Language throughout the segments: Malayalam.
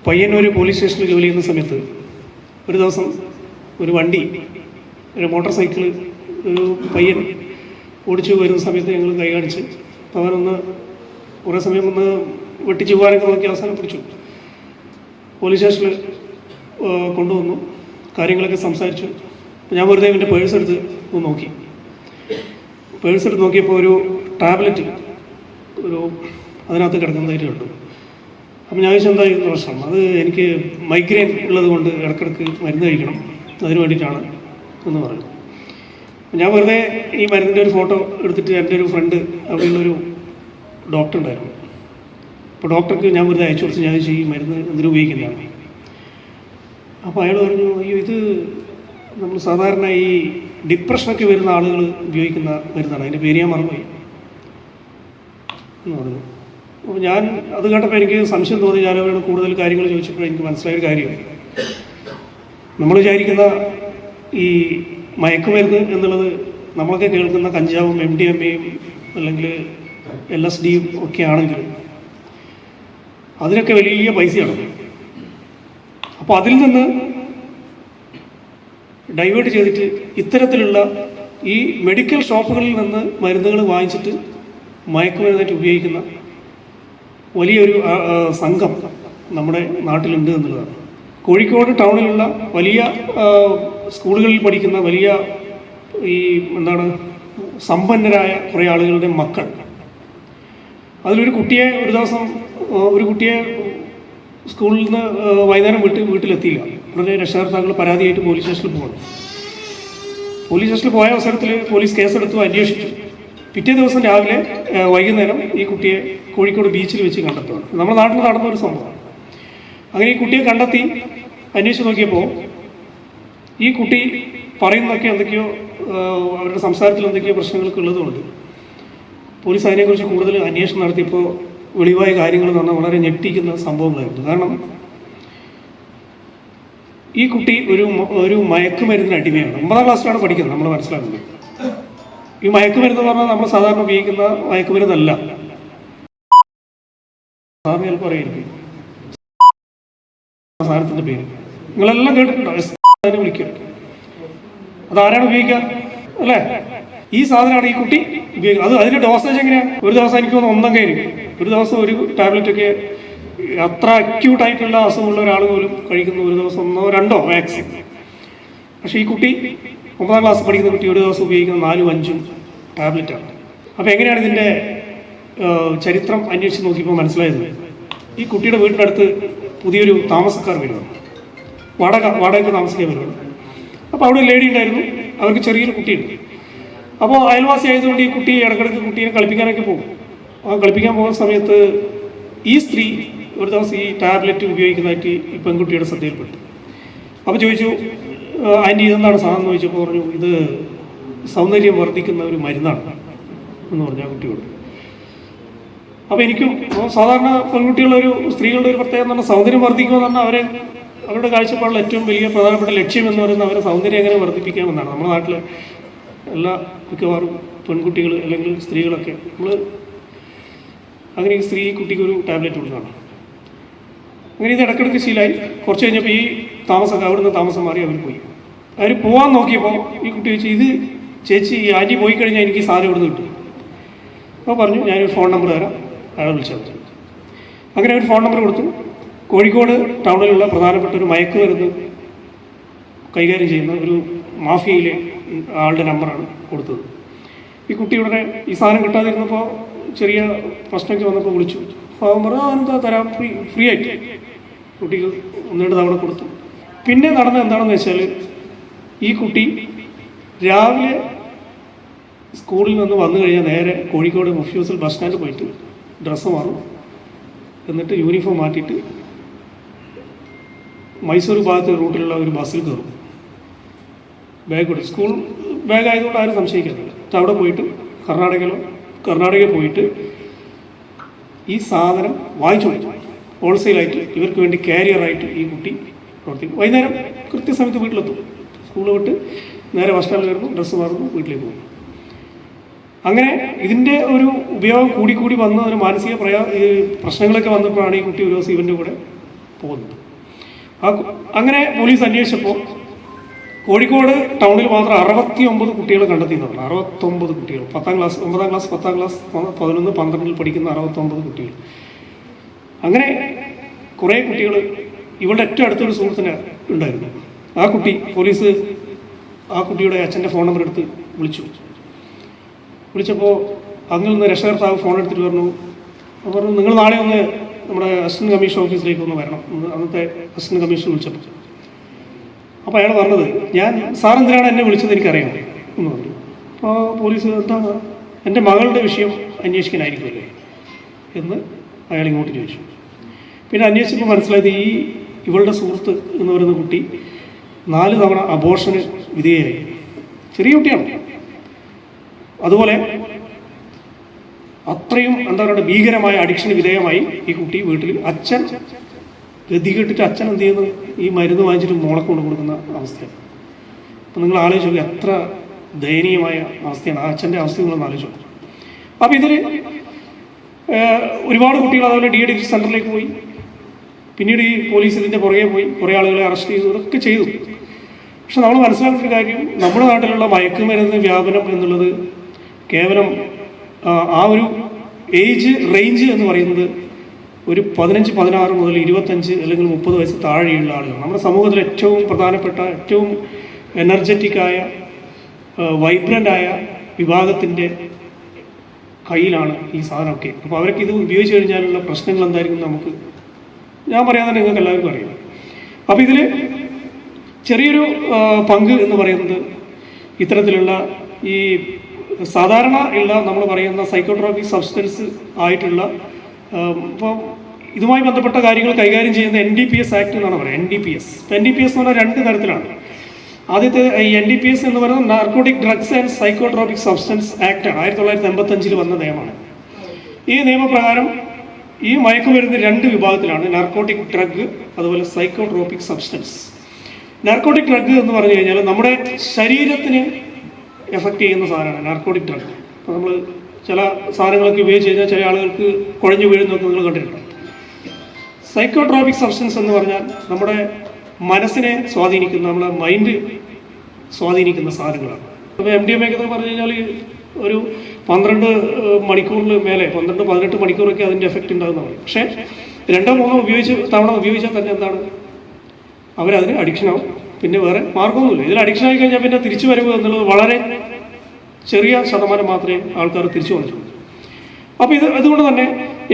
പയ്യന്നൂർ പോലീസ് സ്റ്റേഷനിൽ ജോലി ചെയ്യുന്ന സമയത്ത് ഒരു ദിവസം ഒരു വണ്ടി, ഒരു മോട്ടോർ സൈക്കിൾ ഒരു പയ്യൻ ഓടിച്ചു വരുന്ന സമയത്ത് ഞങ്ങൾ കൈ കാണിച്ച് അവനൊന്ന് കുറേ സമയം ഒന്ന് വെട്ടിച്ചു പോകാനൊക്കെ നോക്കി അവസാനം പിടിച്ചു. പോലീസ് സ്റ്റേഷനിൽ കൊണ്ടുവന്നു, കാര്യങ്ങളൊക്കെ സംസാരിച്ചു. ഞാൻ വെറുതെ എൻ്റെ പേഴ്സ് എടുത്ത് നോക്കി. പേഴ്സ് എടുത്ത് നോക്കിയപ്പോൾ ഒരു ടാബ്ലറ്റ് അതിനകത്ത് കിടക്കുന്നതായിട്ട് കണ്ടു. അപ്പം ഞാൻ ചോദിച്ചാൽ എന്തായിരുന്നു പ്രശ്നം? അത് എനിക്ക് മൈഗ്രെയിൻ ഉള്ളത് കൊണ്ട് ഇടയ്ക്കിടയ്ക്ക് മരുന്ന് കഴിക്കണം, അതിന് വേണ്ടിയിട്ടാണ് എന്ന് പറഞ്ഞു. ഞാൻ വെറുതെ ഈ മരുന്നിൻ്റെ ഒരു ഫോട്ടോ എടുത്തിട്ട് എൻ്റെ ഒരു ഫ്രണ്ട് അവിടെയുള്ളൊരു ഡോക്ടർ ഉണ്ടായിരുന്നു. അപ്പോൾ ഡോക്ടർക്ക് ഞാൻ വെറുതെ അയച്ചു കൊടുത്ത് ഞാൻ ഈ മരുന്ന് എന്തിനു ഉപയോഗിക്കുന്നതാണ്. അപ്പോൾ അയാൾ പറഞ്ഞു, അയ്യോ ഇത് നമ്മൾ സാധാരണ ഈ ഡിപ്രഷനൊക്കെ വരുന്ന ആളുകൾ ഉപയോഗിക്കുന്ന മരുന്നാണ്, അതിൻ്റെ പേര് ഞാൻ മറന്നുപോയി എന്ന് പറഞ്ഞു. അപ്പോൾ ഞാൻ അത് കേട്ടപ്പോൾ എനിക്ക് സംശയം തോന്നി. ഞാൻ അവരോട് കൂടുതൽ കാര്യങ്ങൾ ചോദിച്ചപ്പോൾ എനിക്ക് മനസ്സിലായൊരു കാര്യം, നമ്മൾ വിചാരിക്കുന്ന ഈ മയക്കുമരുന്ന് എന്നുള്ളത് നമ്മളൊക്കെ കേൾക്കുന്ന കഞ്ചാവും MDMA അല്ലെങ്കിൽ LSDയും ഒക്കെ ആണെങ്കിൽ അതിനൊക്കെ വലിയ പൈസയാണ്. അപ്പോൾ അതിൽ നിന്ന് ഡൈവേർട്ട് ചെയ്തിട്ട് ഇത്തരത്തിലുള്ള ഈ മെഡിക്കൽ ഷോപ്പുകളിൽ നിന്ന് മരുന്നുകൾ വാങ്ങിച്ചിട്ട് മയക്കുമരുന്നായിട്ട് ഉപയോഗിക്കുന്ന വലിയൊരു സംഘം നമ്മുടെ നാട്ടിലുണ്ട് എന്നുള്ളതാണ്. കോഴിക്കോട് ടൗണിലുള്ള വലിയ സ്കൂളുകളിൽ പഠിക്കുന്ന വലിയ ഈ സമ്പന്നരായ കുറേ ആളുകളുടെ മക്കൾ, അതിലൊരു കുട്ടിയെ ഒരു കുട്ടിയെ സ്കൂളിൽ നിന്ന് വൈകുന്നേരം വീട്ടിലെത്തിയില്ല. ഉടനെ രക്ഷകർത്താക്കൾ പരാതിയായിട്ട് പോലീസ് സ്റ്റേഷനിൽ പോകണം. പോലീസ് സ്റ്റേഷനിൽ പോയ അവസരത്തിൽ പോലീസ് കേസെടുത്തു, അന്വേഷിച്ചു. പിറ്റേ ദിവസം രാവിലെ വൈകുന്നേരം ഈ കുട്ടിയെ കോഴിക്കോട് ബീച്ചിൽ വെച്ച് കണ്ടെത്തുകയാണ്. നമ്മുടെ നാട്ടിൽ നടന്ന ഒരു സംഭവം. അങ്ങനെ ഈ കുട്ടിയെ കണ്ടെത്തി അന്വേഷിച്ച് നോക്കിയപ്പോൾ ഈ കുട്ടി പറയുന്നതൊക്കെ എന്തൊക്കെയോ അവരുടെ സംസാരത്തിൽ എന്തൊക്കെയോ പ്രശ്നങ്ങളൊക്കെ ഉള്ളതുകൊണ്ട് പോലീസ് അതിനെക്കുറിച്ച് കൂടുതൽ അന്വേഷണം നടത്തിയപ്പോൾ വെളിവായ കാര്യങ്ങൾ എന്ന് പറഞ്ഞാൽ വളരെ ഞെട്ടിക്കുന്ന സംഭവങ്ങളായിരുന്നു. കാരണം ഈ കുട്ടി ഒരു മയക്കുമരുന്നിന് അടിമയാണ്. 9ാം ക്ലാസ്സിലാണ് പഠിക്കുന്നത്. നമ്മൾ മനസ്സിലാക്കുന്നത് ഈ മയക്കുമരുന്ന് പറഞ്ഞാൽ നമ്മൾ സാധാരണ ഉപയോഗിക്കുന്ന മയക്കുമരുന്നല്ല. സാറിന് ചിലപ്പോൾ അറിയായിരിക്കും സാധനത്തിൻ്റെ പേര്, നിങ്ങളെല്ലാം കേട്ടിട്ടുണ്ടോ? അതിനെ വിളിക്കുക. അതാരാണ് ഉപയോഗിക്കുക അല്ലേ? ഈ സാധനമാണ് ഈ കുട്ടി ഉപയോഗിക്കുക. അതിൻ്റെ ഡോസേജ് എങ്ങനെയാണ്? ഒരു ദിവസം എനിക്ക് തോന്നുന്നു 1 കയറി, ഒരു ദിവസം ഒരു ടാബ്ലറ്റൊക്കെ അത്ര അക്യൂട്ടായിട്ടുള്ള അസുഖമുള്ള ഒരാൾ പോലും കഴിക്കുന്ന ഒരു ദിവസം 1 or 2 വാക്സിൻ. പക്ഷേ ഈ കുട്ടി 9ാം ക്ലാസ് പഠിക്കുന്ന കുട്ടി ഒരു ദിവസം ഉപയോഗിക്കുന്ന 4 or 5 ടാബ്ലറ്റാണ്. അപ്പോൾ എങ്ങനെയാണ് ഇതിൻ്റെ ചരിത്രം അന്വേഷിച്ച് നോക്കിയപ്പോൾ മനസ്സിലായത്, ഈ കുട്ടിയുടെ വീടിനടുത്ത് പുതിയൊരു താമസക്കാർ വരുവാണ്, വാടകയ്ക്ക് താമസിക്കാൻ വരുവാണ്. അപ്പോൾ അവിടെ ഒരു ലേഡി ഉണ്ടായിരുന്നു, അവർക്ക് ചെറിയൊരു കുട്ടിയുണ്ട്. അപ്പോൾ അയൽവാസി ആയതുകൊണ്ട് ഈ കുട്ടി ഇടയ്ക്കിടയ്ക്ക് കുട്ടീനെ കളിപ്പിക്കാനൊക്കെ പോകും. കളിപ്പിക്കാൻ പോകുന്ന സമയത്ത് ഈ സ്ത്രീ ഒരു ദിവസം ഈ ടാബ്ലറ്റ് ഉപയോഗിക്കുന്നതായിട്ട് ഈ പെൺകുട്ടിയുടെ ശ്രദ്ധയിൽപ്പെട്ടു. അപ്പോൾ ചോദിച്ചു, ആൻറ്റി ഇതെന്താണ് സാധനം എന്ന് ചോദിച്ചപ്പോൾ പറഞ്ഞു, ഇത് സൗന്ദര്യം വർദ്ധിക്കുന്ന ഒരു മരുന്നാണ് എന്ന് പറഞ്ഞു ആ കുട്ടിയോട്. അപ്പോൾ എനിക്കും സാധാരണ സ്ത്രീകളുടെ ഒരു പ്രത്യേകത എന്ന് പറഞ്ഞാൽ സൗന്ദര്യം വർദ്ധിക്കുക എന്ന് പറഞ്ഞാൽ അവരുടെ കാഴ്ചപ്പാടിൽ ഏറ്റവും വലിയ പ്രധാനപ്പെട്ട ലക്ഷ്യം എന്ന് പറയുന്നത് അവരെ സൗന്ദര്യം എങ്ങനെ വർദ്ധിപ്പിക്കാമെന്നാണ്. നമ്മുടെ നാട്ടിൽ മിക്കവാറും പെൺകുട്ടികൾ അല്ലെങ്കിൽ സ്ത്രീകളൊക്കെ അങ്ങനെ ഈ കുട്ടിക്ക് ഒരു ടാബ്ലറ്റ് കൊടുക്കുകയാണ്. അങ്ങനെ ഇത് ഇടയ്ക്കിടയ്ക്ക് ശീലമായി. കുറച്ച് കഴിഞ്ഞപ്പോൾ ഈ അവിടുന്ന് താമസം മാറി അവർ പോകാൻ നോക്കിയപ്പോൾ ഈ കുട്ടി ചോദിച്ചു, ഇത് ചേച്ചി ഈ ആൻറ്റി പോയി കഴിഞ്ഞാൽ എനിക്ക് ഈ സാധനം ഇവിടുന്ന് കിട്ടും. അപ്പോൾ പറഞ്ഞു, ഞാനൊരു ഫോൺ നമ്പർ തരാം, അയാളെ വിളിച്ചാൽ മതി. അങ്ങനെ ഒരു ഫോൺ നമ്പർ കൊടുത്തു. കോഴിക്കോട് ടൗണിലുള്ള പ്രധാനപ്പെട്ട ഒരു മയക്കുമരുന്ന് കൈകാര്യം ചെയ്യുന്ന ഒരു മാഫിയയിലെ ആളുടെ നമ്പറാണ് കൊടുത്തത്. ഈ കുട്ടി ഉടനെ ഈ സാധനം കിട്ടാതിരുന്നപ്പോൾ ചെറിയ പ്രശ്നമൊക്കെ വന്നപ്പോൾ വിളിച്ചു. അപ്പോൾ അവൻ പറഞ്ഞു, അതെന്താ തരാം, ഫ്രീ ആയിട്ട്. കുട്ടിക്ക് 1-2 തവണ കൊടുത്തു. പിന്നെ നടന്നത് എന്താണെന്ന് വെച്ചാൽ, ഈ കുട്ടി രാവിലെ സ്കൂളിൽ നിന്ന് വന്നു കഴിഞ്ഞാൽ നേരെ കോഴിക്കോട് മുഫ്യൂസൽ ബസ് സ്റ്റാൻഡിൽ പോയിട്ട് ഡ്രസ്സ് മാറും, എന്നിട്ട് യൂണിഫോം മാറ്റിയിട്ട് മൈസൂർ ഭാഗത്ത് റൂട്ടിലുള്ള ഒരു ബസ്സിൽ കയറും. ബാഗ് കൊടുക്കും, സ്കൂൾ ബാഗ് ആയതുകൊണ്ട് ആരും സംശയിക്കുന്നില്ല. അവിടെ പോയിട്ട് കർണാടകയിൽ പോയിട്ട് ഈ സാധനം വാങ്ങിച്ചു കൊടുക്കും. ഹോൾസെയിലായിട്ട് ഇവർക്ക് വേണ്ടി കാരിയറായിട്ട് ഈ കുട്ടി പ്രവർത്തിക്കും. വൈകുന്നേരം കൃത്യസമയത്ത് വീട്ടിലെത്തും. സ്കൂൾ വിട്ട് നേരെ ബസ് സ്റ്റാൻഡിൽ കയറുന്നു, ഡ്രസ്സ് മാറുന്നു, വീട്ടിലേക്ക് പോകും. അങ്ങനെ ഇതിൻ്റെ ഒരു ഉപയോഗം കൂടി വന്ന ഒരു മാനസിക പ്രശ്നങ്ങളൊക്കെ വന്നപ്പോഴാണ് ഈ കുട്ടി ഒരു ദിവസം ഇവൻ്റെ കൂടെ പോകുന്നത്. അങ്ങനെ പോലീസ് അന്വേഷിച്ചപ്പോൾ കോഴിക്കോട് ടൗണിൽ മാത്രം 69 കുട്ടികളെ കണ്ടെത്തിയെന്നാണ്. 69 കുട്ടികൾ, 10ാം ക്ലാസ് 9ാം ക്ലാസ് 10ാം ക്ലാസ് 11 12 പഠിക്കുന്ന 69 കുട്ടികൾ. അങ്ങനെ കുറേ കുട്ടികൾ. ഇവളുടെ ഏറ്റവും അടുത്തൊരു സുഹൃത്തിന് ഉണ്ടായിരുന്നു. ആ കുട്ടി, പോലീസ് ആ കുട്ടിയുടെ അച്ഛൻ്റെ ഫോൺ നമ്പർ എടുത്ത് വിളിച്ചപ്പോൾ അങ്ങിൽ നിന്ന് രക്ഷകർത്താവ് ഫോൺ എടുത്തിട്ട് പറഞ്ഞു നിങ്ങൾ നാളെ ഒന്ന് നമ്മുടെ അസിസ്റ്റന്റ് കമ്മീഷൻ ഓഫീസിലേക്ക് ഒന്ന് വരണം. അന്നത്തെ അസിസ്റ്റന്റ് കമ്മീഷൻ വിളിച്ചപ്പോൾ അപ്പോൾ അയാൾ പറഞ്ഞത്, ഞാൻ സാർ എന്തിനാണ് എന്നെ വിളിച്ചത് എനിക്കറിയാം എന്ന് പറഞ്ഞു. അപ്പോൾ പോലീസ് എന്താണ്, എൻ്റെ മകളുടെ വിഷയം അന്വേഷിക്കാനായിരിക്കുമല്ലേ എന്ന് അയാൾ ഇങ്ങോട്ട് ചോദിച്ചു. പിന്നെ അന്വേഷിച്ചപ്പോൾ മനസ്സിലായത് ഇവളുടെ സുഹൃത്ത് എന്ന് പറയുന്ന കുട്ടി 4 തവണ അബോർഷന് വിധേയയായി. ചെറിയ കുട്ടിയാണ്. അതുപോലെ അത്രയും എന്താ പറയുക, ഭീകരമായ അഡിക്ഷന് വിധേയമായി ഈ കുട്ടി വീട്ടിൽ. അച്ഛൻ ഗതികെട്ടിട്ട് അച്ഛൻ എന്ത് ചെയ്യുന്നു, ഈ മരുന്ന് വാങ്ങിച്ചിട്ട് മോളെ കൊണ്ട് കൊടുക്കുന്ന അവസ്ഥയാണ്. അപ്പം നിങ്ങൾ ആലോചിച്ച് നോക്കുക, എത്ര ദയനീയമായ അവസ്ഥയാണ് ആ അച്ഛൻ്റെ അവസ്ഥ. നിങ്ങളൊന്ന് ആലോചിച്ച് നോക്കുക. അപ്പം ഇതിൽ ഒരുപാട് കുട്ടികൾ അതുപോലെ DADH സെൻ്ററിലേക്ക് പോയി. പിന്നീട് ഈ പോലീസ് ഇതിൻ്റെ പുറകെ പോയി കുറേ ആളുകളെ അറസ്റ്റ് ചെയ്തു, ഇതൊക്കെ ചെയ്തു. പക്ഷെ നമ്മൾ മനസ്സിലാക്കേണ്ട കാര്യം, നമ്മുടെ നാട്ടിലുള്ള മയക്കുമരുന്ന് വ്യാപനം എന്നുള്ളത് കേവലം ആ ഒരു ഏജ് റേഞ്ച് എന്ന് പറയുന്നത് ഒരു 15, 16 മുതൽ 25 അല്ലെങ്കിൽ 30 വയസ്സ് താഴെയുള്ള ആളുകൾ. നമ്മുടെ സമൂഹത്തിൽ ഏറ്റവും പ്രധാനപ്പെട്ട, ഏറ്റവും എനർജറ്റിക്കായ, വൈബ്രൻ്റായ വിഭാഗത്തിൻ്റെ കയ്യിലാണ് ഈ സാധനമൊക്കെ. അപ്പോൾ അവർക്ക് ഇത് ഉപയോഗിച്ച് കഴിഞ്ഞാലുള്ള പ്രശ്നങ്ങൾ എന്തായിരിക്കും ഞാൻ പറയാൻ തന്നെ നിങ്ങൾക്ക് എല്ലാവർക്കും അറിയാം. അപ്പോൾ ഇതിൽ ചെറിയൊരു പങ്ക് എന്ന് പറയുന്നത് ഇത്തരത്തിലുള്ള ഈ സാധാരണ ഉള്ള നമ്മൾ പറയുന്ന സൈക്കോട്രോപിക് സബ്സ്റ്റൻസ് ആയിട്ടുള്ള, ഇപ്പോൾ ഇതുമായി ബന്ധപ്പെട്ട കാര്യങ്ങൾ കൈകാര്യം ചെയ്യുന്ന NDPS ആക്ട് എന്നാണ് പറയുക. NDPS എന്ന് പറഞ്ഞാൽ 2 തരത്തിലാണ്. ആദ്യത്തെ ഈ NDPS എന്ന് പറയുന്നത് narcotic drugs and psychotropic substance act ആണ്. 1985 വന്ന നിയമമാണ്. ഈ നിയമപ്രകാരം ഈ മയക്കുമരുന്ന് 2 വിഭാഗത്തിലാണ്: നാർക്കോട്ടിക് ഡ്രഗ്, അതുപോലെ സൈക്കോട്രോപിക് സബ്സ്റ്റൻസ്. നാർക്കോട്ടിക് ഡ്രഗ് എന്ന് പറഞ്ഞു കഴിഞ്ഞാൽ നമ്മുടെ ശരീരത്തിന് എഫക്റ്റ് ചെയ്യുന്ന സാധനമാണ് നാർക്കോട്ടിക് ഡ്രഗ്. അപ്പോൾ നമ്മൾ ചില സാധനങ്ങളൊക്കെ ഉപയോഗിച്ച് കഴിഞ്ഞാൽ ചില ആളുകൾക്ക് കുഴഞ്ഞു വീഴുന്നതൊക്കെ നിങ്ങൾ കണ്ടിട്ടുണ്ട്. സൈക്കോട്രോപിക് സബ്സ്റ്റൻസ് എന്ന് പറഞ്ഞാൽ നമ്മുടെ മനസ്സിനെ സ്വാധീനിക്കുന്ന, നമ്മുടെ മൈൻഡ് സ്വാധീനിക്കുന്ന സാധനങ്ങളാണ്. അപ്പോൾ MDMA ഒക്കെ പറഞ്ഞു കഴിഞ്ഞാൽ ഒരു 12 മണിക്കൂറിന് മേലെ, 12-18 മണിക്കൂറൊക്കെ അതിൻ്റെ എഫക്റ്റ് ഉണ്ടാകുന്നതാണ്. പക്ഷേ 2-3 തവണ ഉപയോഗിച്ചാൽ തന്നെ എന്താണ്, അവരതിന് അഡിക്ഷനാവും. പിന്നെ വേറെ മാർഗമൊന്നുമില്ല. ഇതിൽ അഡിക്ഷനായി കഴിഞ്ഞാൽ പിന്നെ തിരിച്ചു വരവ് എന്നുള്ളത് വളരെ ചെറിയ ശതമാനം മാത്രമേ ആൾക്കാർ തിരിച്ചു വന്നിട്ടുള്ളൂ. അപ്പോൾ അതുകൊണ്ട് തന്നെ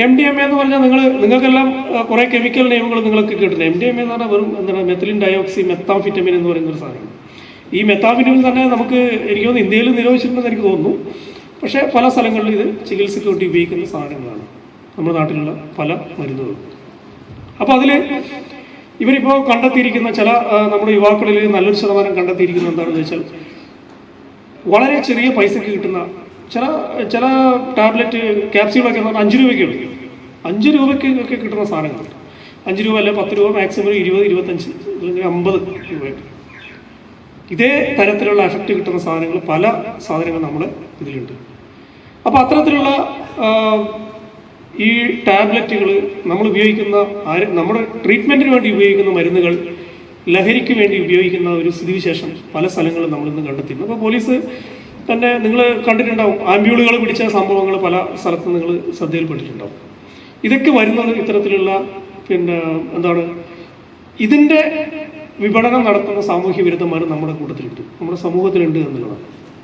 MDMA എന്ന് പറഞ്ഞാൽ നിങ്ങൾക്കെല്ലാം കുറേ കെമിക്കൽ നെയിമുകൾ നിങ്ങളൊക്കെ കേട്ടില്ല. MDMA എന്ന് പറഞ്ഞാൽ വെറും എന്താണ്, മെത്തിലിൻ ഡയോക്സി മെത്താംഫിറ്റമിൻ എന്ന് പറയുന്ന ഒരു സാധനമാണ്. ഈ മെത്താംഫിറ്റമിൻ തന്നെ എനിക്ക് തോന്നുന്നു ഇന്ത്യയിൽ നിരോധിച്ചിട്ടുണ്ടെന്ന് എനിക്ക് തോന്നുന്നു. പക്ഷേ പല സ്ഥലങ്ങളിലും ഇത് ചികിത്സയ്ക്ക് വേണ്ടി ഉപയോഗിക്കുന്ന സാധനങ്ങളാണ്, നമ്മുടെ നാട്ടിലുള്ള പല മരുന്നുകളും. അപ്പോൾ അതിൽ ഇവരിപ്പോൾ കണ്ടെത്തിയിരിക്കുന്ന ചില നമ്മുടെ യുവാക്കളിൽ നല്ലൊരു ശതമാനം കണ്ടെത്തിയിരിക്കുന്നത് എന്താണെന്ന് വെച്ചാൽ, വളരെ ചെറിയ പൈസക്ക് കിട്ടുന്ന ചില ടാബ്ലറ്റ് ക്യാപ്സ്യൂളൊക്കെ 5 രൂപയ്ക്കുള്ളൂ. 5 രൂപയ്ക്ക് ഒക്കെ കിട്ടുന്ന സാധനങ്ങളുണ്ട്. 5 രൂപ അല്ലെ 10 രൂപ, മാക്സിമം 20, 25 അല്ലെങ്കിൽ 50 രൂപയ്ക്ക് ഇതേ തരത്തിലുള്ള എഫക്റ്റ് കിട്ടുന്ന സാധനങ്ങൾ, പല സാധനങ്ങൾ നമ്മൾ ഇതിലുണ്ട്. അപ്പോൾ അത്തരത്തിലുള്ള ഈ ടാബ്ലറ്റുകൾ നമ്മൾ ഉപയോഗിക്കുന്ന, നമ്മുടെ ട്രീറ്റ്മെൻറ്റിന് വേണ്ടി ഉപയോഗിക്കുന്ന മരുന്നുകൾ ലഹരിക്ക് വേണ്ടി ഉപയോഗിക്കുന്ന ഒരു സ്ഥിതിവിശേഷം പല സ്ഥലങ്ങളും നമ്മളിന്ന് കണ്ടെത്തിയിരുന്നു. അപ്പോൾ പോലീസ് തന്നെ നിങ്ങൾ കണ്ടിട്ടുണ്ടാവും, ആംബ്യൂളുകൾ പിടിച്ച സംഭവങ്ങൾ പല സ്ഥലത്തും നിങ്ങൾ ശ്രദ്ധയിൽപ്പെട്ടിട്ടുണ്ടാവും. ഇതൊക്കെ വരുന്നത് ഇത്തരത്തിലുള്ള എന്താണ്, ഇതിൻ്റെ വിപണനം നടത്തുന്ന സാമൂഹ്യ വിരുദ്ധന്മാർ നമ്മുടെ കൂട്ടത്തിലുണ്ട്, നമ്മുടെ സമൂഹത്തിലുണ്ട് എന്നുള്ളതാണ്.